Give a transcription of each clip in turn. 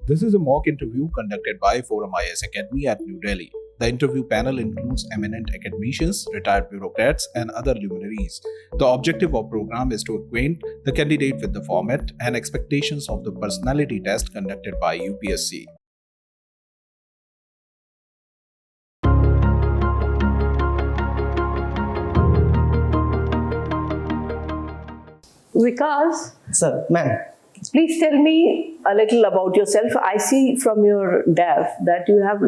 This is a mock interview conducted by Forum IAS Academy at New Delhi. The interview panel includes eminent academicians, retired bureaucrats, and other luminaries. The objective of the program is to acquaint the candidate with the format and expectations of the personality test conducted by UPSC. Vikas, Sir, ma'am. please tell me a little about yourself. I see from your DAF that you have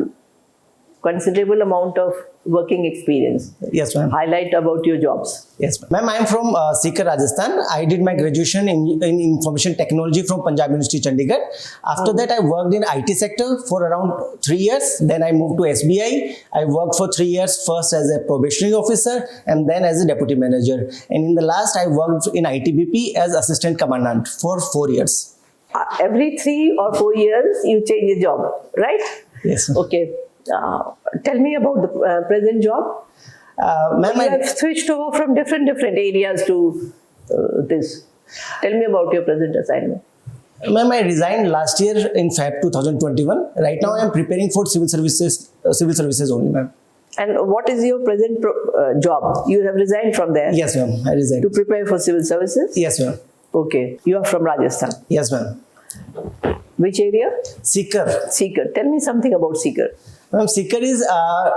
considerable amount of working experience. Yes, ma'am. Highlight about your jobs. Yes, ma'am. I am from Seekar, Rajasthan. I did my graduation in information technology from Punjab University, Chandigarh. After that, I worked in IT sector for around 3 years. Then I moved to SBI. I worked for 3 years, first as a probationary officer and then as a deputy manager. And in the last, I worked in ITBP as assistant commandant for 4 years. Every 3 or 4 years, you change your job, right? Yes, ma'am. Okay. Tell me about the present job. Ma'am, You have switched over from different areas to this. Tell me about your present assignment. Ma'am, I resigned last year in Feb 2021. Right now, I am preparing for civil services only, ma'am. And what is your present job? You have resigned from there Yes, ma'am. I resigned. to prepare for civil services? Yes, ma'am. Okay. You are from Rajasthan. Yes, ma'am. Which area? Seekar. Seekar. Tell me something about Seekar. Ma'am, Seekar is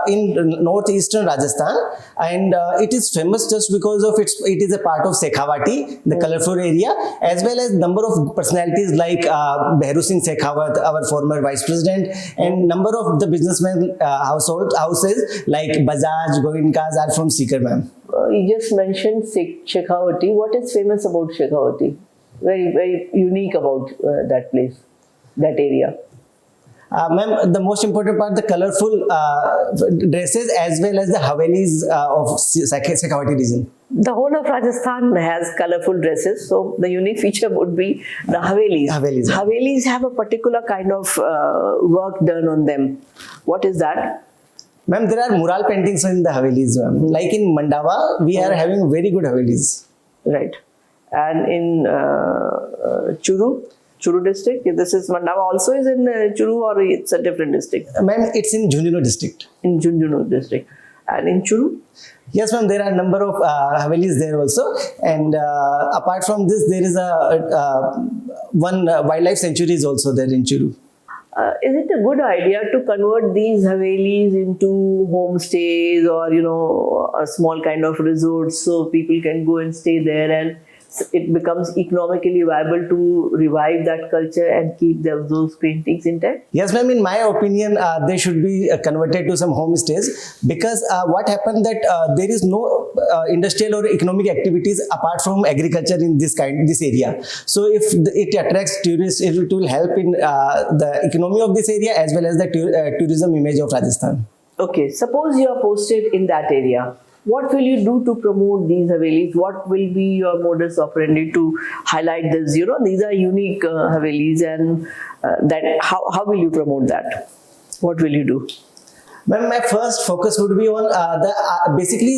in northeastern Rajasthan, and it is famous just because of it is a part of Shekawati, the colorful area, as well as number of personalities like Behru Singh Shekhawat, our former vice president, and number of the businessmen houses like Bajaj, Goenkas are from Seekar, ma'am. You just mentioned Shekawati. What is famous about Shekawati? Very unique about that place, that area. Ma'am, the most important part, the colorful dresses as well as the Havelis of Shekawati region. The whole of Rajasthan has colorful dresses, so the unique feature would be the Havelis. Havelis. Havelis have a particular kind of work done on them. What is that? Ma'am, there are mural paintings in the Havelis, ma'am. Like in Mandava, we are having very good Havelis. Right. And in Churu district, this is Mandava also is in Churu or it's a different district? Ma'am, it's in Jhunjhunu district. In Jhunjhunu district. And in Churu? Yes, ma'am, there are a number of Havelis there also. And apart from this, there is one wildlife sanctuary is also there in Churu. Is it a good idea to convert these Havelis into homestays or, a small kind of resort so people can go and stay there and it becomes economically viable to revive that culture and keep those paintings intact? Yes, ma'am. In my opinion, they should be converted to some homestays because what happened that there is no industrial or economic activities apart from agriculture in this area. So if it attracts tourists, it will help in the economy of this area as well as the tourism image of Rajasthan. Okay, suppose you are posted in that area. What will you do to promote these Havelis? What will be your modus operandi to highlight this? These are unique Havelis, and that how will you promote that? What will you do? Ma'am, my first focus would be on basically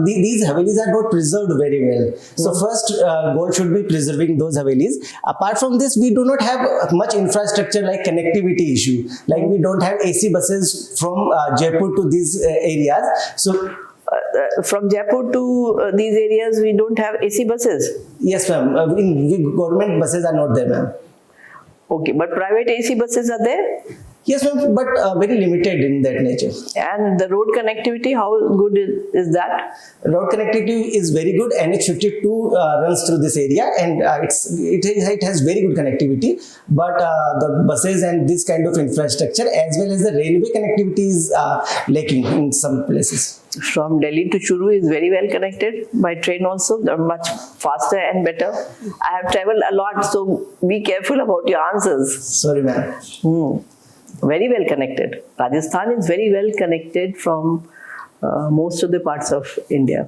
these Havelis are not preserved very well. So first goal should be preserving those Havelis. Apart from this, we do not have much infrastructure like connectivity issue. Like we don't have AC buses from Jaipur to these areas. So from Jaipur to these areas, we don't have AC buses? Yes, ma'am. Government buses are not there, ma'am. Okay, but private AC buses are there? Yes, ma'am, but very limited in that nature. And the road connectivity, how good is that? Road connectivity is very good. NH52 runs through this area and it has very good connectivity. But the buses and this kind of infrastructure as well as the railway connectivity is lacking in some places. From Delhi to Churu is very well connected by train also. They're much faster and better. I have traveled a lot, so be careful about your answers. Sorry, ma'am. Very well connected. Rajasthan is very well connected from most of the parts of India.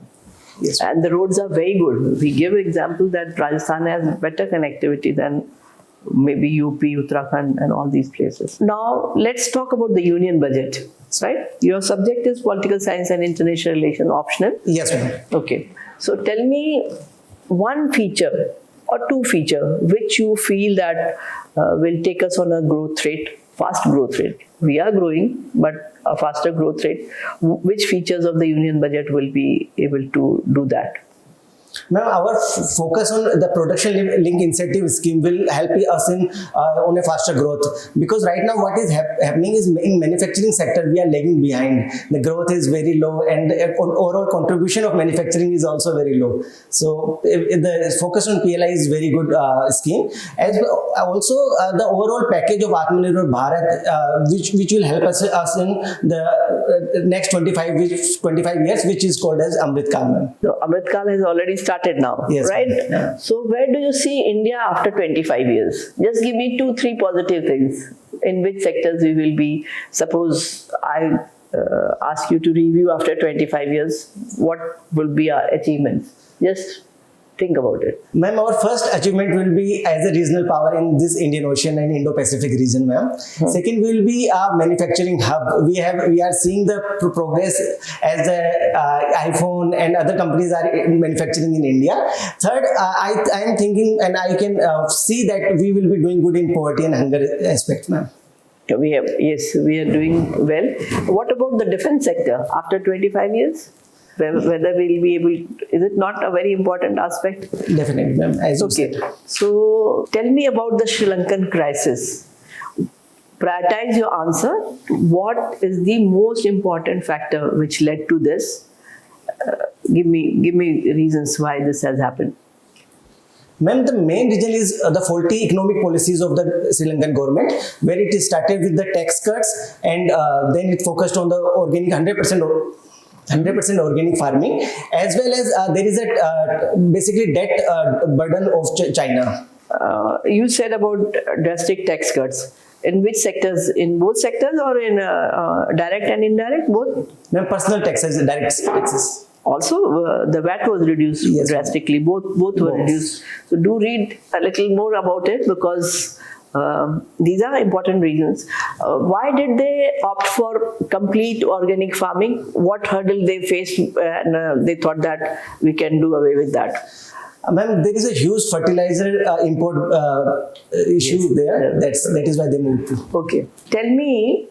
Yes. And the roads are very good. We give example that Rajasthan has better connectivity than maybe UP, Uttarakhand and all these places. Now let's talk about the union budget. Right? Your subject is political science and international relations, optional. Yes, ma'am. Okay. So tell me one feature or two feature which you feel that will take us on a growth rate, fast growth rate. We are growing, but a faster growth rate. Which features of the union budget will be able to do that? Ma'am, our focus on the production link incentive scheme will help us in on a faster growth, because right now what is happening is in manufacturing sector we are lagging behind. The growth is very low, and overall contribution of manufacturing is also very low. So the focus on PLI is very good scheme. As also the overall package of Atmanirbhar Bharat, which will help us in the next 25 years, which is called as Amrit Kaal. So Amrit Kaal has already started now, yes, right? Yeah. So where do you see India after 25 years? Just give me 2-3 positive things. In which sectors we will be? Suppose I ask you to review after 25 years, what will be our achievements? Just think about it. Ma'am, our first achievement will be as a regional power in this Indian Ocean and Indo-Pacific region, ma'am. Second will be our manufacturing hub. We are seeing the progress as the iPhone and other companies are manufacturing in India. Third, I am thinking, and I can see that we will be doing good in poverty and hunger aspect, ma'am. We are doing well. What about the defense sector after 25 years? Whether we'll be able to, is it not a very important aspect? Definitely, ma'am. Okay. So tell me about the Sri Lankan crisis. Prioritize your answer. What is the most important factor which led to this? Give me reasons why this has happened. Ma'am, the main reason is the faulty economic policies of the Sri Lankan government, where it started with the tax cuts, and then it focused on the organic 100% organic farming, as well as there is a basically debt burden of China. You said about drastic tax cuts. In which sectors? In both sectors, or in direct and indirect, both? Ma'am, personal taxes, direct taxes. Also, the VAT was reduced drastically. Both were reduced. So do read a little more about it, because these are important reasons. Why did they opt for complete organic farming? What hurdle they faced, and they thought that we can do away with that? Ma'am, there is a huge fertilizer import issue there. That is why they moved to. Okay. Tell me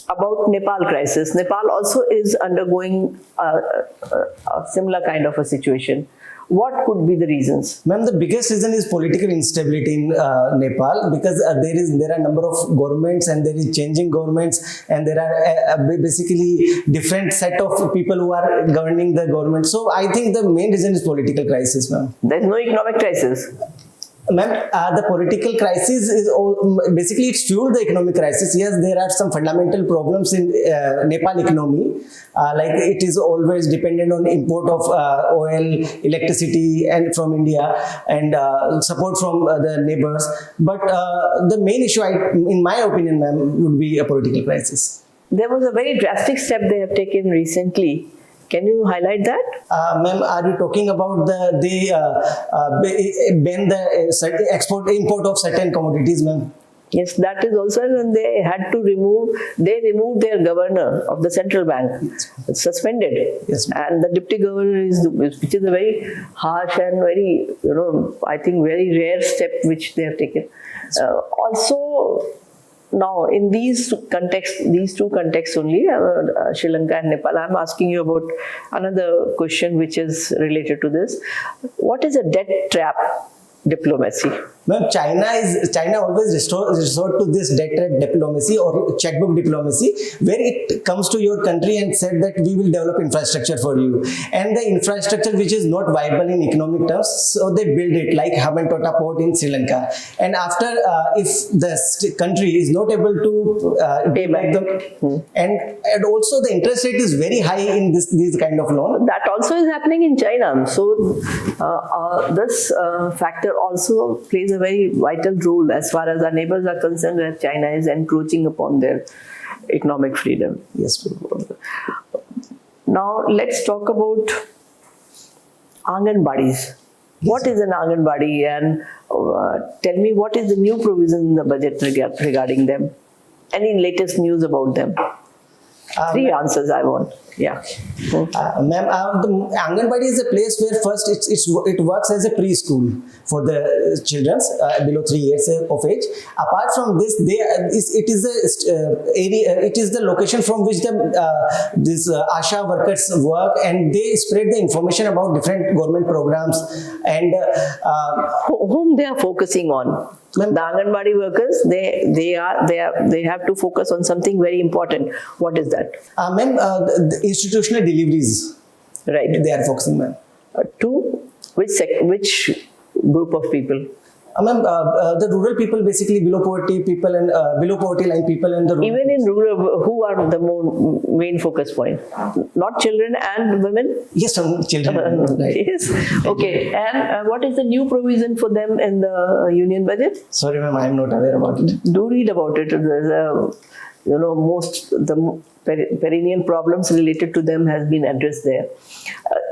about Nepal crisis. Nepal also is undergoing a similar kind of a situation. What could be the reasons? Ma'am, the biggest reason is political instability in Nepal, because there are a number of governments, and there is changing governments, and there are basically different set of people who are governing the government. So I think the main reason is political crisis, ma'am. There is no economic crisis. Ma'am, the political crisis is basically it's fueled the economic crisis. Yes, there are some fundamental problems in Nepal economy, like it is always dependent on import of oil, electricity, and from India, and support from the neighbors. But the main issue, in my opinion, ma'am, would be a political crisis. There was a very drastic step they have taken recently. Can you highlight that? Ma'am, are you talking about they ban the import of certain commodities, ma'am? Yes, that is also, and they removed their governor of the central bank. It's suspended. Yes, and the deputy governor which is a very harsh and very, I think very rare step which they have taken. Also, now, in these two contexts only, Sri Lanka and Nepal, I'm asking you about another question which is related to this. What is a debt trap diplomacy? Ma'am, China always resort to this debt trap diplomacy or checkbook diplomacy, where it comes to your country and said that we will develop infrastructure for you, and the infrastructure which is not viable in economic terms, so they build it, like Hambantota port in Sri Lanka. And after, if the country is not able to pay back them, and also the interest rate is very high in these kind of loan. That also is happening in China. So this factor also plays a very vital role as far as our neighbors are concerned, where China is encroaching upon their economic freedom. Yes. Now let's talk about Anganwadis. What is an Anganwadi, and tell me what is the new provision in the budget regarding them? Any latest news about them? Three answers I want. Yeah. Ma'am, the Anganwadi is a place where first it works as a preschool for the children below 3 years of age. Apart from this, it is the location from which these ASHA workers work, and they spread the information about different government programs and Whom they are focusing on? The Anganwadi workers, they have to focus on something very important. What is that? ma'am, the institutional deliveries. Right. They are focusing, ma'am. To which group of people? Ma'am, the rural people, basically below poverty people and below poverty line people and the rural. Even in rural, who are the main focus point? Not children and women? Yes, some children. Right. Yes. Okay. And what is the new provision for them in the union budget? Sorry, ma'am, I am not aware about it. Do read about it. There's the perennial problems related to them has been addressed there.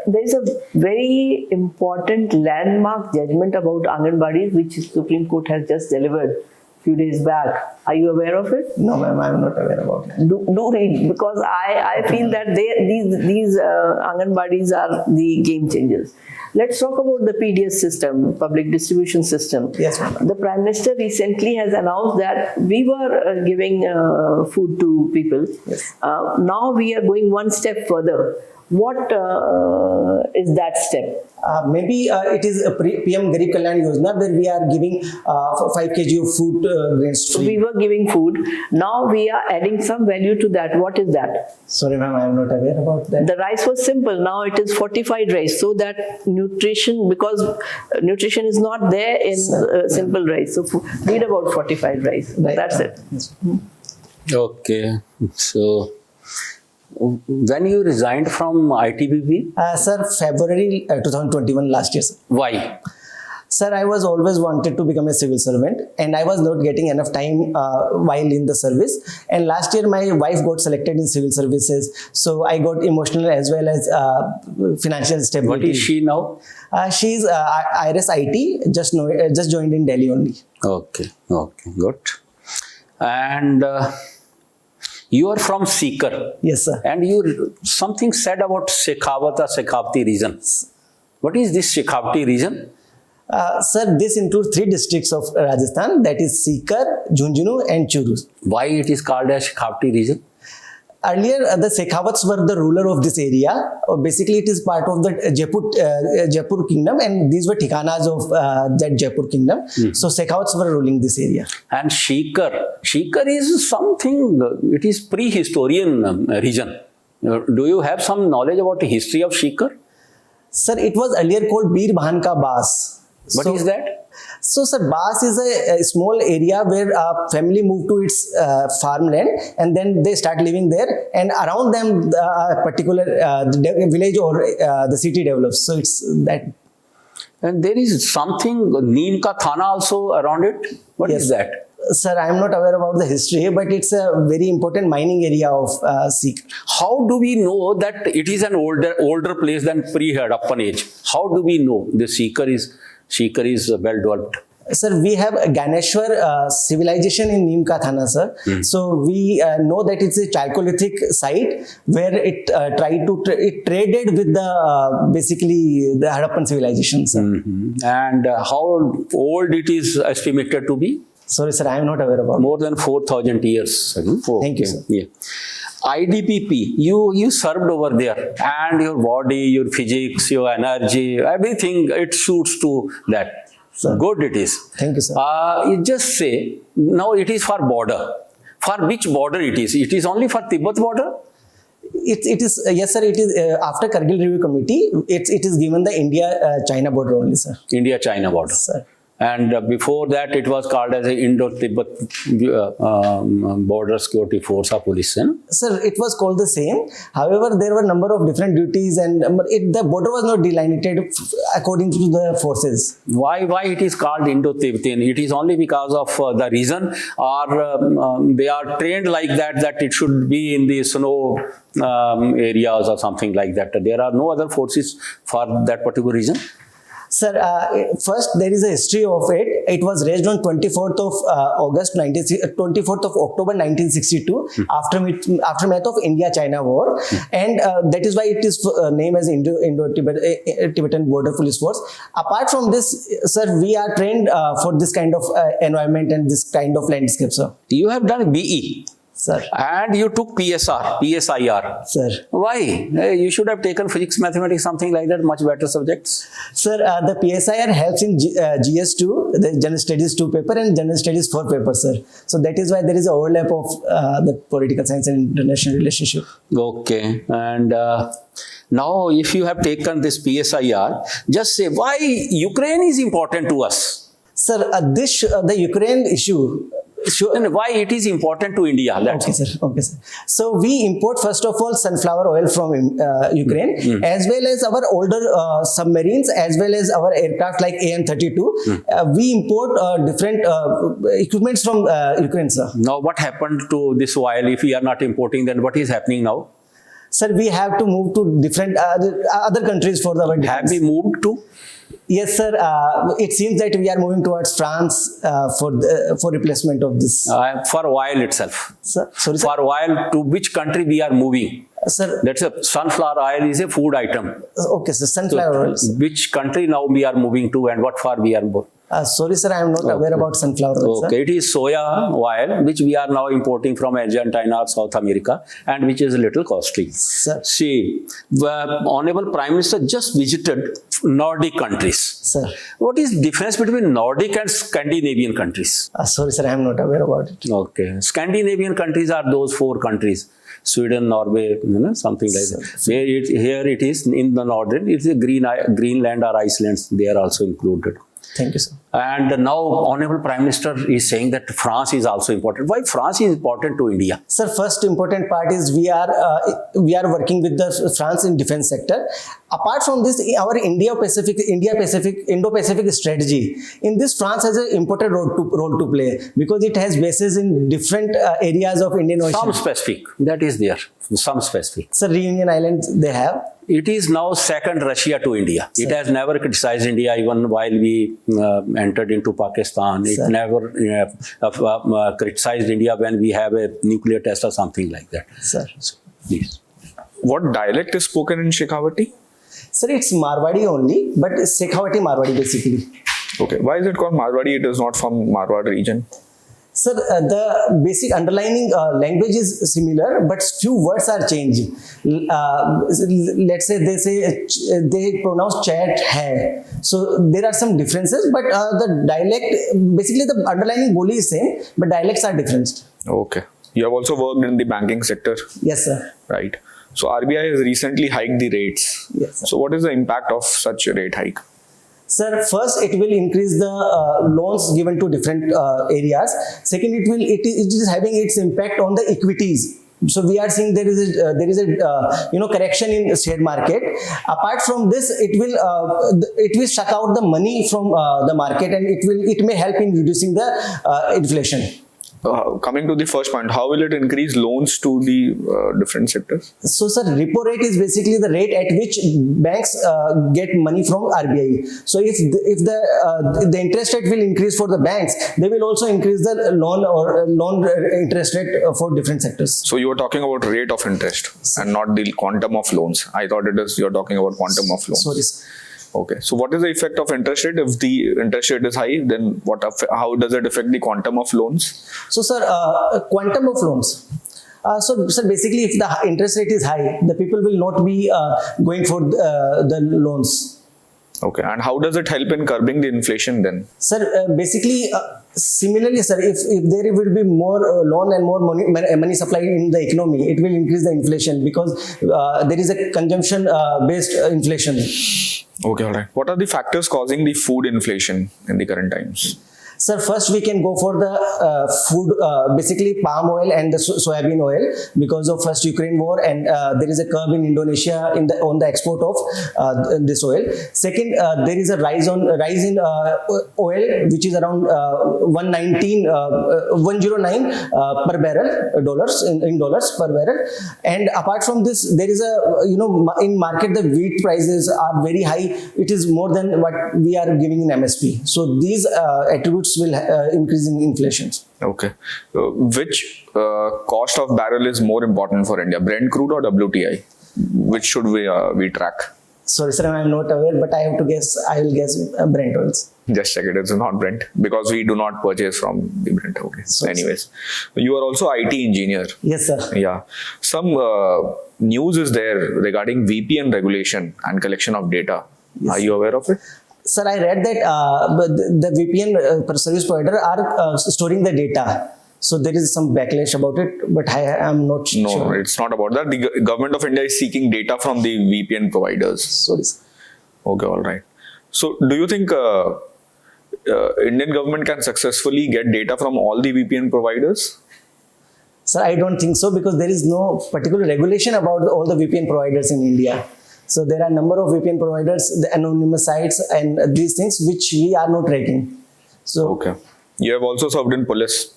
There is a very important landmark judgment about Anganwadis which Supreme Court has just delivered a few days back. Are you aware of it? No, ma'am, I am not aware about it. Do read, because I feel that these Anganwadis are the game changers. Let's talk about the PDS system, public distribution system. Yes, ma'am. The Prime Minister recently has announced that we were giving food to people. Yes. Now we are going one step further. What is that step? Maybe it is a PM Garib Kalyan Yojana where we are giving 5 kg of food grains So free. we were giving food. Now we are adding some value to that. What is that? Sorry, ma'am, I am not aware about that. The rice was simple. Now it is fortified rice. So that nutrition, because nutrition is not there in simple rice. So read about fortified rice. Right. That's it. Yes. Okay. So, when you resigned from ITBP, Sir, February 2021 last year. Sir. why? Sir, I was always wanted to become a civil servant, and I was not getting enough time while in the service. And last year, my wife got selected in civil services, so I got emotional as well as financial stability. What is she now? She's IRS IT, just joined in Delhi only. Okay. Okay. Good. And you are from Seekar. Yes, sir. And you something said about Shekawati region. What is this Shekawati region? Sir, this includes 3 districts of Rajasthan, that is Seekar, Jhunjhunu and Churu. Why it is called as Shekawati region? Earlier, the Shekhawats were the ruler of this area. Basically, it is part of the Jaipur kingdom, and these were Thikanas of that Jaipur kingdom. So Shekhawats were ruling this area. And Seekar is something, it is pre-historian region. Do you have some knowledge about the history of Seekar? Sir, it was earlier called Bir Bhan Ka Bas. What is that? So, sir, Bas is a small area where a family moved to its farmland, and then they start living there, and around them a particular village or the city develops. So it's that. And there is something, Neem Ka Thana also around it. What is that? Sir, I am not aware about the history, but it's a very important mining area of Sikh. How do we know that it is an older place than pre-Harappan age? How do we know the Seekar is well developed? Sir, we have a Ganeshwar civilization in Neem Ka Thana, sir. So we know that it's a Chalcolithic site where it it traded with the basically the Harappan civilization, sir. And how old it is estimated to be? Sorry, sir, I am not aware about it. More than 4,000 years. Thank you, sir. Yeah. IDPP, you served over there, and your body, your physics, your energy, everything, it suits to that. Sir. Good it is. Thank you, sir. You just say, now it is for border. For which border it is? It is only for Tibet border? It is yes, sir. It is after Kargil Review Committee. It is given the India-China border only, sir. India-China border. Sir. And before that, it was called as a Indo-Tibet Border Security Force or Police. Sir, it was called the same. However, there were a number of different duties, and the border was not delineated according to the forces. Why it is called Indo-Tibetan? It is only because of the reason, or they are trained like that it should be in the snow areas or something like that. There are no other forces for that particular reason. Sir, first there is a history of it. It was raised on 24th of October 1962 aftermath of India-China war, and that is why it is named as Indo-Tibetan Border Police Force. Apart from this, sir, we are trained for this kind of environment and this kind of landscape, sir. You have done BE. Sir. And you took PSIR. Sir. Why? You should have taken physics, mathematics, something like that, much better subjects. Sir, the PSIR helps in GS2, the General Studies 2 paper and General Studies 4 paper, sir. So that is why there is an overlap of the political science and international relationship. Okay. And now if you have taken this PSIR, just say why Ukraine is important to us. Sir, the Ukraine issue. Sure. And why it is important to India? Okay, sir. Okay, sir. So we import first of all sunflower oil from Ukraine, as well as our older submarines, as well as our aircraft like AN-32. We import different equipments from Ukraine, sir. Now, what happened to this oil? If we are not importing, then what is happening now? Sir, we have to move to different other countries for our defense. Have we moved to? Yes, sir. It seems that we are moving towards France for replacement of this. For oil itself. Sir, sorry, sir. For oil, to which country we are moving? Sir, that's a sunflower oil is a food item. Okay, sir. Sunflower oil. Which country now we are moving to, and what for we are moving? Sorry, sir, I am not aware about sunflower oil. Okay, it is soya oil, which we are now importing from Argentina or South America, and which is a little costly. Sir. See, the Honorable Prime Minister just visited Nordic countries. Sir. What is the difference between Nordic and Scandinavian countries? Sorry, sir, I am not aware about it. Okay. Scandinavian countries are those 4 countries. Sweden, Norway, something like that. Here it is in the northern, it is a Greenland or Iceland, they are also included. Thank you, sir. And now Honorable Prime Minister is saying that France is also important. Why France is important to India? Sir, first important part is we are working with the France in defense sector. Apart from this, our Indo-Pacific strategy, in this France has an important role to play because it has bases in different areas of Indian Ocean. Some specific, that is there. Some specific. Sir, Reunion Islands they have. It is now second Russia to India. Sir. It has never criticized India even while we entered into Pakistan. It never criticized India when we have a nuclear test or something like that. Sir. So, please. What dialect is spoken in Shekawati? Sir, it's Marwadi only, but Shekawati Marwadi basically. Okay. Why is it called Marwadi? It is not from Marwad region. Sir, the basic underlying language is similar, but few words are changed. Let's say they pronounce chat hai. So there are some differences, but the dialect, basically the underlying boli is same, but dialects are different. Okay. You have also worked in the banking sector. Yes, sir. Right. So RBI has recently hiked the rates. Yes, sir. So what is the impact of such a rate hike? Sir, first it will increase the loans given to different areas. Second, it is having its impact on the equities. So we are seeing there is a correction in share market. Apart from this, it will suck out the money from the market, and it may help in reducing the inflation. Coming to the first point, how will it increase loans to the different sectors? So, sir, repo rate is basically the rate at which banks get money from RBI. So, if the interest rate will increase for the banks, they will also increase the loan interest rate for different sectors. So, you are talking about rate of interest and not the quantum of loans. I thought you are talking about quantum of loans. Sorry. Okay, so what is the effect of interest rate? If the interest rate is high, then how does it affect the quantum of loans? So, sir, quantum of loans. So, sir, basically, if the interest rate is high, the people will not be going for the loans. Okay, and how does it help in curbing the inflation then? Sir, basically, similarly, sir, if there will be more loan and more money supply in the economy, it will increase the inflation because there is a consumption-based inflation. Okay, all right. What are the factors causing the food inflation in the current times? Sir, first we can go for the food, basically palm oil and the soybean oil, because of first Ukraine war, and there is a curb in Indonesia on the export of this oil. Second, there is a rise in oil, which is around 109 per barrel dollars in dollars per barrel. And apart from this, there is a in market the wheat prices are very high. It is more than what we are giving in MSP. So these attributes will increase in inflation. Okay. Which cost of barrel is more important for India, Brent crude or WTI? Which should we track? Sorry, sir, I am not aware, but I will guess Brent oils. Just check it. It's not Brent, because we do not purchase from the Brent. Okay. So, anyways, you are also IT engineer. Yes, sir. Yeah. Some news is there regarding VPN regulation and collection of data. Yes. Are you aware of it? Sir, I read that the VPN service provider are storing the data. So there is some backlash about it, but I am not sure. No, it's not about that. The government of India is seeking data from the VPN providers. Sorry, sir. Okay, all right. So do you think Indian government can successfully get data from all the VPN providers? Sir, I don't think so, because there is no particular regulation about all the VPN providers in India. So there are a number of VPN providers, the anonymous sites and these things which we are not tracking. So Okay. You have also served in police.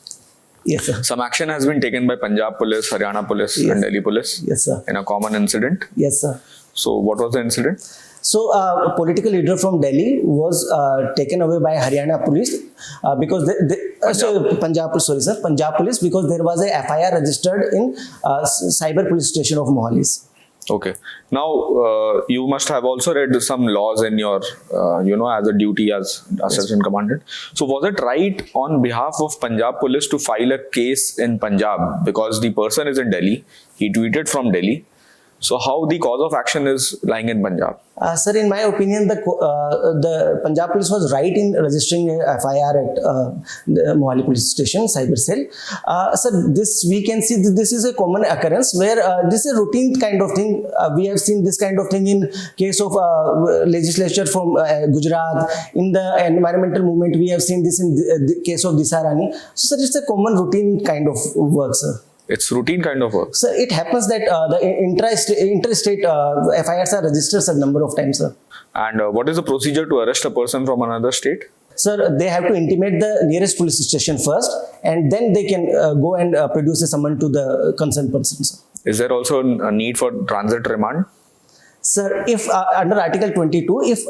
Yes, sir. Some action has been taken by Punjab police, Haryana police Yes. and Delhi police Yes, sir. in a common incident. Yes, sir. So what was the incident? So a political leader from Delhi was taken away by Haryana police because Punjab police, because there was a FIR registered in cyber police station of Mohali. Okay. Now, you must have also read some laws in your, as a duty as assistant commandant. So, was it right on behalf of Punjab police to file a case in Punjab, because the person is in Delhi? He tweeted from Delhi. So, how the cause of action is lying in Punjab? Sir, in my opinion, the Punjab police was right in registering a FIR at the Mohali police station, cyber cell. Sir, we can see that this is a common occurrence where this is a routine kind of thing. We have seen this kind of thing in case of legislature from Gujarat. In the environmental movement, we have seen this in the case of Disarani. So, sir, it's a common routine kind of work, sir. It's routine kind of work. So it happens that the interstate FIRs are registered a number of times, sir. And what is the procedure to arrest a person from another state? Sir, they have to intimate the nearest police station first, and then they can go and produce a summon to the concerned person, sir. Is there also a need for transit remand? Sir, if under Article 22, if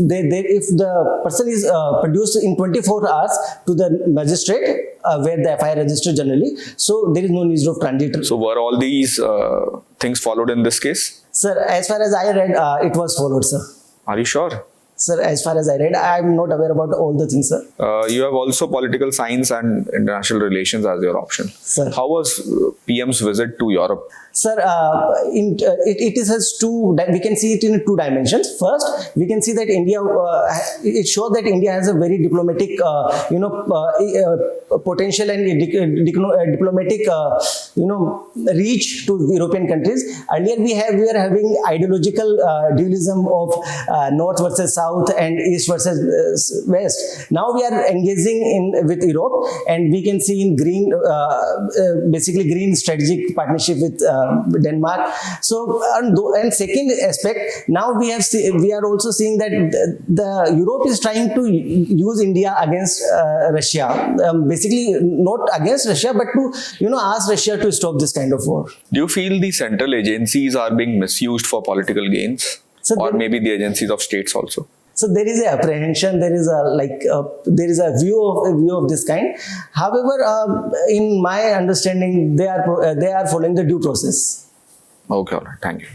the person is produced in 24 hours to the magistrate where the FIR registered generally, so there is no need of transit. So were all these things followed in this case? Sir, as far as I read, it was followed, sir. Are you sure? Sir, as far as I read, I am not aware about all the things, sir. You have also political science and international relations as your option. Sir. How was PM's visit to Europe? Sir, it has two. We can see it in two dimensions. First, we can see that India. It shows that India has a very diplomatic, potential and diplomatic, reach to European countries. Earlier, we are having ideological dualism of North versus South and East versus West. Now we are engaging with Europe, and we can see in green, basically green strategic partnership with Denmark. So, and second aspect, now we are also seeing that the Europe is trying to use India against Russia. Basically, not against Russia, but to ask Russia to stop this kind of war. Do you feel the central agencies are being misused for political gains, or maybe the agencies of states also? So there is a apprehension, there is a view of this kind. However, in my understanding, they are following the due process. Okay, all right, thank you.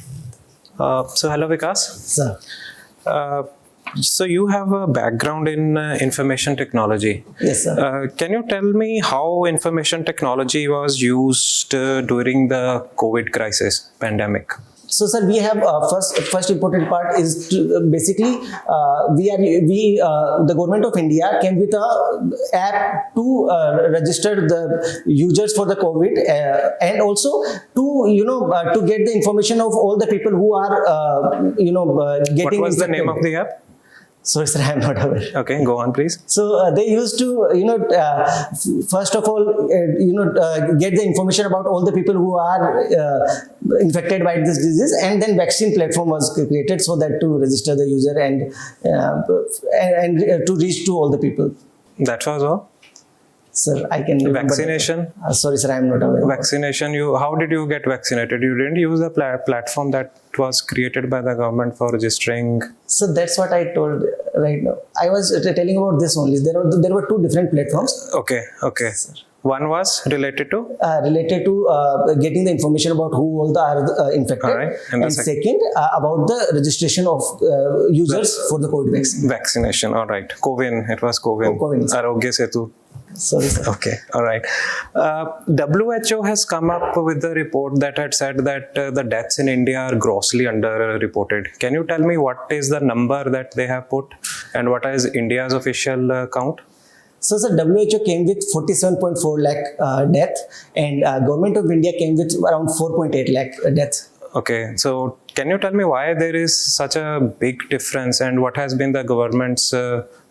So hello, Vikas. Sir. So you have a background in information technology. Yes, sir. Can you tell me how information technology was used during the Covid crisis pandemic? So, sir, we have first important part is basically the government of India came with a app to register the users for the COVID and also to get the information of all the people who are getting. What was the infected. name of the app? So sir, I am not aware. Okay, go on, please. So they used to, first of all, get the information about all the people who are infected by this disease, and then vaccine platform was created so that to register the user and to reach to all the people. That was all. Sir, I can remember. Vaccination. Sorry, sir, I am not aware. Vaccination. How did you get vaccinated? You didn't use the platform that was created by the government for registering. So that's what I told right now. I was telling about this only. There were two different platforms. Okay. One was related to Getting the information about who all are infected, all right. And second about the registration of users for the COVID vaccine. Vaccination. All right. Kovin. It was Kovin. Kovin. Arogya Setu. Sorry, sir. Okay, all right. WHO has come up with a report that had said that the deaths in India are grossly underreported. Can you tell me what is the number that they have put and what is India's official count? So, sir, WHO came with 47.4 lakh death, and Government of India came with around 4.8 lakh death. Okay, so can you tell me why there is such a big difference and what has been the government's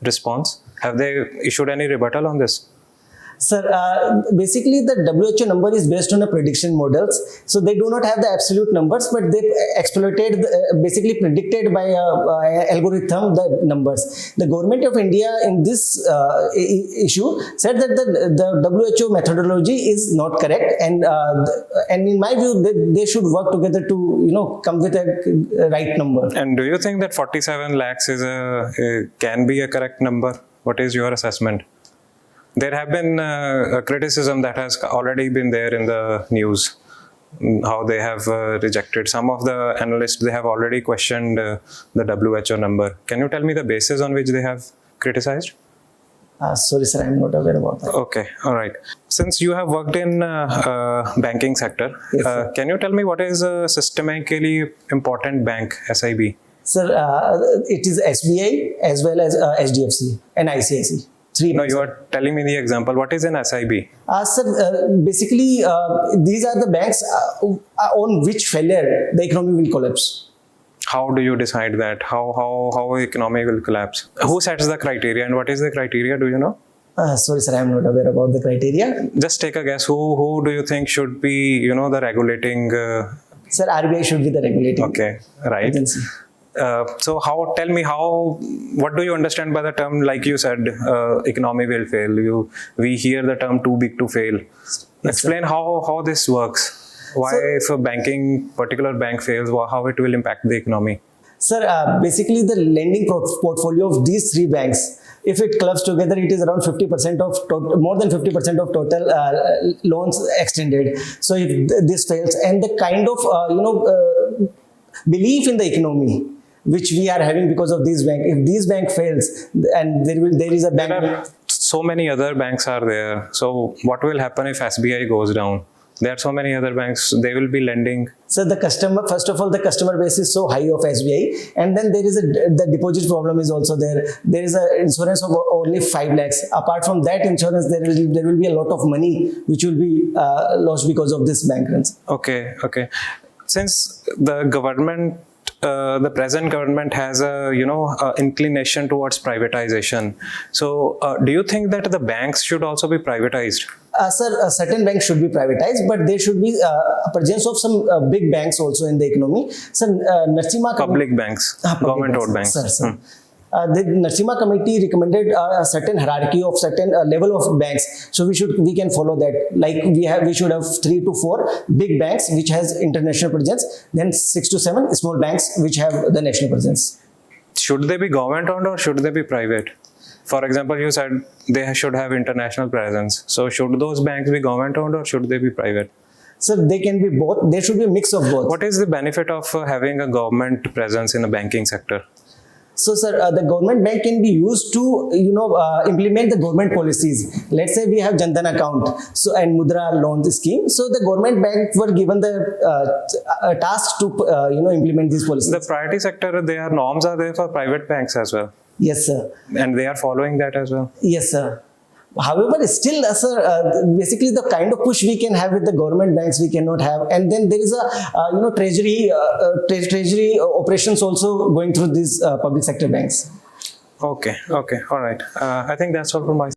response? Have they issued any rebuttal on this? Sir, basically the WHO number is based on a prediction models. So they do not have the absolute numbers, but they exploited, basically predicted by a algorithm the numbers. The Government of India in this issue said that the WHO methodology is not correct, and in my view they should work together to come with a right number. And do you think that 47 lakhs is can be a correct number? What is your assessment? There have been a criticism that has already been there in the news, how they have rejected. Some of the analysts, they have already questioned the WHO number. Can you tell me the basis on which they have criticized? Sorry, sir, I'm not aware about that. Okay, all right. Since you have worked in banking sector, yes, can you tell me what is a systemically important bank, SIB? Sir, it is SBI as well as HDFC and ICICI. No, you are telling me the example. What is an SIB? Sir, basically, these are the banks on which failure the economy will collapse. How do you decide that? How economy will collapse? Who sets the criteria and what is the criteria? Do you know? Sorry, sir, I am not aware about the criteria. Just take a guess. Who do you think should be, the regulating? Sir, RBI should be the regulating. Okay, right. Agency. So tell me what do you understand by the term, like you said, economy will fail? We hear the term too big to fail. Yes, explain how this works. Why if a particular bank fails, how it will impact the economy? Sir, basically the lending portfolio of these three banks, if it clubs together, it is around 50% of more than 50% of total loans extended. So if this fails, and the kind of belief in the economy which we are having because of this bank, if this bank fails, and there is a bank. There are so many other banks are there. So what will happen if SBI goes down? There are so many other banks, they will be lending. So first of all, the customer base is so high of SBI, and then there is the deposit problem is also there. There is an insurance of only 5 lakhs. Apart from that insurance, there will be a lot of money which will be lost because of this bank runs. Okay. Since the government, the present government has a inclination towards privatization. So do you think that the banks should also be privatized? Sir, certain banks should be privatized, but there should be presence of some big banks also in the economy. So, public banks, government-owned banks. Sir. The Narsimha committee recommended a certain hierarchy of certain level of banks. So we can follow that. Like we should have 3 to 4 big banks which has international presence, then 6 to 7 small banks which have the national presence. Should they be government-owned or should they be private? For example, you said they should have international presence. So should those banks be government-owned or should they be private? So they can be both. There should be a mix of both. What is the benefit of having a government presence in the banking sector? So, sir, the government bank can be used to, implement the government policies. Let's say we have Jan Dhan account, and Mudra loan scheme. So the government bank were given the task to, implement these policies. The priority sector, norms are there for private banks as well. Yes, sir. And they are following that as well. Yes, sir. However, still, sir, basically the kind of push we can have with the government banks we cannot have, and then there is a treasury operations also going through these public sector banks. Okay, all right. I think that's all from my side.